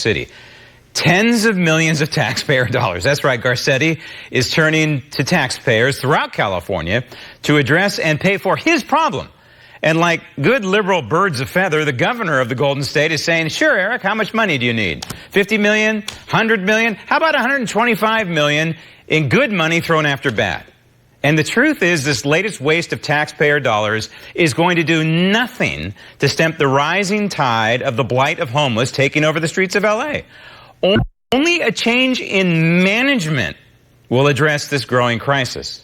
city. Tens of millions of taxpayer dollars. That's right, Garcetti is turning to taxpayers throughout California to address and pay for his problem. And like good liberal birds of feather, the governor of the Golden State is saying, sure, Eric, how much money do you need? 50 million? 100 million? How about 125 million in good money thrown after bad? And the truth is, this latest waste of taxpayer dollars is going to do nothing to stem the rising tide of the blight of homeless taking over the streets of L.A. Only a change in management will address this growing crisis.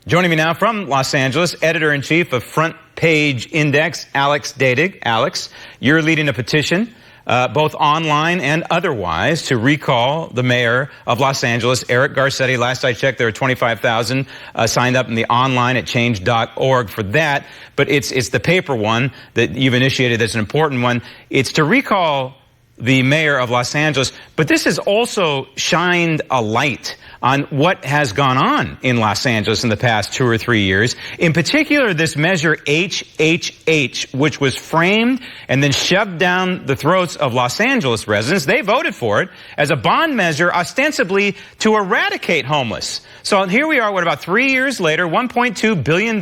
Joining me now from Los Angeles, editor-in-chief of Front Page Index, Alex Datig. Alex, you're leading a petition, both online and otherwise, to recall the mayor of Los Angeles, Eric Garcetti. Last I checked, there are 25,000 signed up in the online at change.org for that. But it's the paper one that you've initiated that's an important one. It's to recall the mayor of Los Angeles, but this has also shined a light on what has gone on in Los Angeles in the past 2 or 3 years. In particular, this measure HHH, which was framed and then shoved down the throats of Los Angeles residents. They voted for it as a bond measure ostensibly to eradicate homeless. So here we are, about 3 years later, $1.2 billion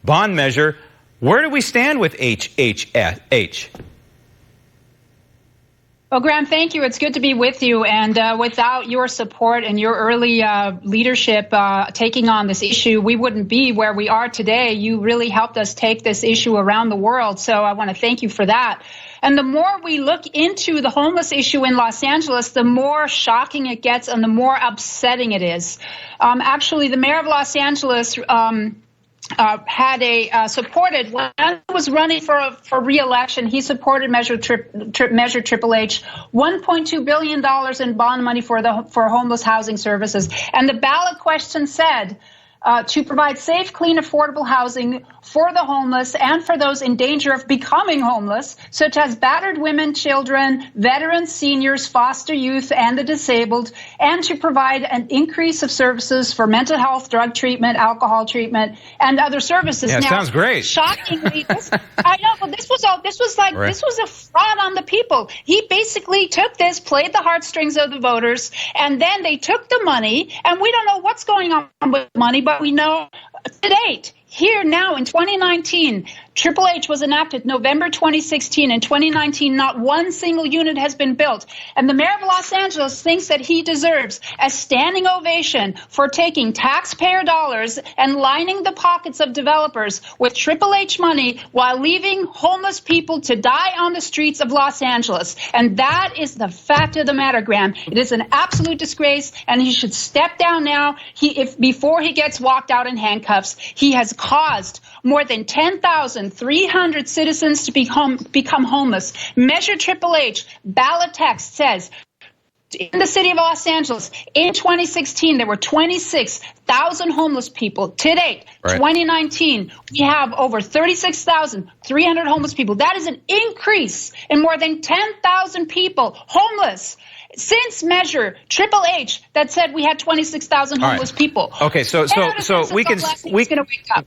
bond measure. Where do we stand with HHH? Well, Graham, thank you. It's good to be with you. And without your support and your early leadership taking on this issue, we wouldn't be where we are today. You really helped us take this issue around the world. So I want to thank you for that. And the more we look into the homeless issue in Los Angeles, the more shocking it gets and the more upsetting it is. Actually, the mayor of Los Angeles had supported, when he was running for re-election, he supported Measure Triple H, $1.2 billion in bond money for homeless housing services. And the ballot question said, to provide safe, clean, affordable housing for the homeless and for those in danger of becoming homeless, such as battered women, children, veterans, seniors, foster youth, and the disabled, and to provide an increase of services for mental health, drug treatment, alcohol treatment, and other services. Yeah, now, sounds great. Shockingly, I know, but this was a fraud on the people. He basically took this, played the heartstrings of the voters, and then they took the money, and we don't know what's going on with money, but we know to date, here now in 2019, Triple H was enacted November 2016. In 2019, not one single unit has been built. And the mayor of Los Angeles thinks that he deserves a standing ovation for taking taxpayer dollars and lining the pockets of developers with Triple H money while leaving homeless people to die on the streets of Los Angeles. And that is the fact of the matter, Graham. It is an absolute disgrace, and he should step down now. Before he gets walked out in handcuffs. He has caused more than 10,300 citizens to become homeless. Measure Triple H ballot text says, in the city of Los Angeles, in 2016, there were 26,000 homeless people. To date, right. 2019, we have over 36,300 homeless people. That is an increase in more than 10,000 people homeless since Measure Triple H that said we had 26,000 homeless people. Okay, so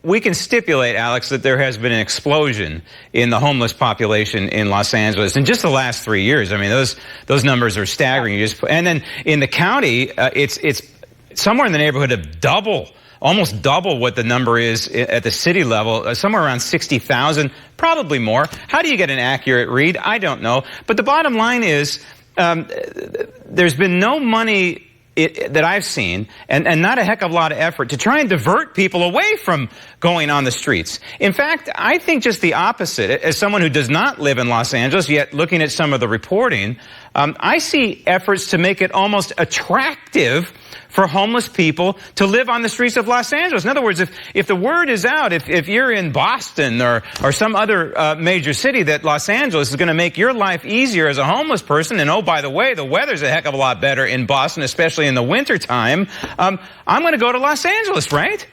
we can stipulate, Alex, that there has been an explosion in the homeless population in Los Angeles in just the last 3 years. I mean, those numbers are staggering. And then in the county, it's somewhere in the neighborhood of almost double what the number is at the city level, somewhere around 60,000, probably more. How do you get an accurate read? I don't know. But the bottom line is, there's been no money that I've seen and not a heck of a lot of effort to try and divert people away from going on the streets. In fact, I think just the opposite. As someone who does not live in Los Angeles, yet looking at some of the reporting, I see efforts to make it almost attractive for homeless people to live on the streets of Los Angeles. In other words, if the word is out, if you're in Boston or some other major city, that Los Angeles is going to make your life easier as a homeless person, and oh, by the way, the weather's a heck of a lot better in Boston, especially in the wintertime, I'm going to go to Los Angeles, right?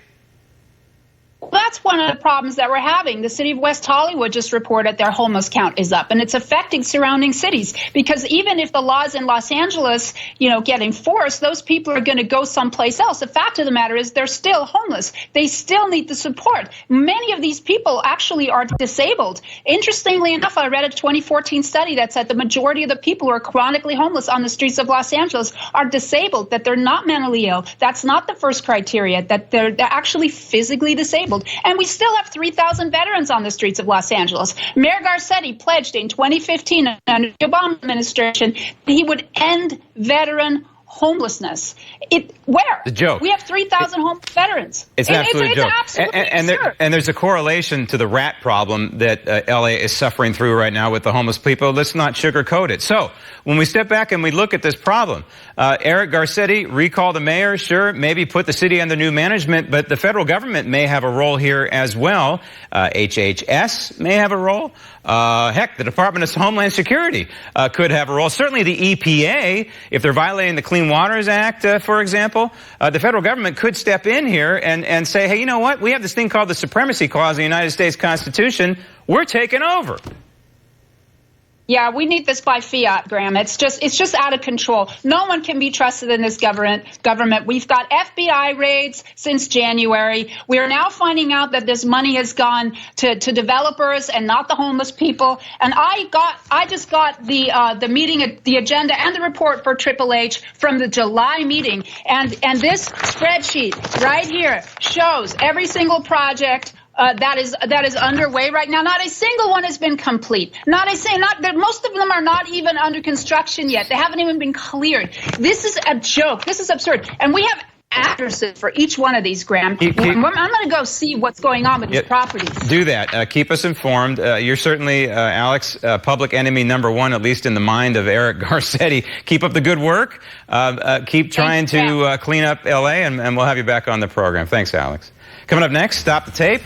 That's one of the problems that we're having. The city of West Hollywood just reported their homeless count is up, and it's affecting surrounding cities, because even if the laws in Los Angeles, get enforced, those people are going to go someplace else. The fact of the matter is they're still homeless. They still need the support. Many of these people actually are disabled. Interestingly enough, I read a 2014 study that said the majority of the people who are chronically homeless on the streets of Los Angeles are disabled, that they're not mentally ill. That's not the first criteria, that they're actually physically disabled. And we still have 3,000 veterans on the streets of Los Angeles. Mayor Garcetti pledged in 2015 under the Obama administration he would end veteran homelessness. Where? The joke. We have 3,000 homeless veterans. It's an absolute joke. Absolutely and there's a correlation to the rat problem that LA is suffering through right now with the homeless people. Let's not sugarcoat it. So when we step back and we look at this problem, Eric Garcetti, recall the mayor, sure, maybe put the city under new management, but the federal government may have a role here as well. HHS may have a role. Heck, the Department of Homeland Security could have a role. Certainly the EPA, if they're violating the Clean Waters Act, for example, the federal government could step in here and say, hey, you know what? We have this thing called the Supremacy Clause in the United States Constitution. We're taking over. Yeah, we need this by fiat, Graham. It's just out of control. No one can be trusted in this government. We've got FBI raids since January. We are now finding out that this money has gone to developers and not the homeless people. And I just got the meeting, the agenda and the report for Triple H from the July meeting. And this spreadsheet right here shows every single project that is underway right now. Not a single one has been complete. Most of them are not even under construction yet. They haven't even been cleared. This is a joke. This is absurd. And we have addresses for each one of these, Graham. I'm going to go see what's going on with these properties. Do that. Keep us informed. You're certainly, Alex, public enemy number one, at least in the mind of Eric Garcetti. Keep up the good work. Keep trying to clean up L.A., and we'll have you back on the program. Thanks, Alex. Coming up next, Stop the Tape.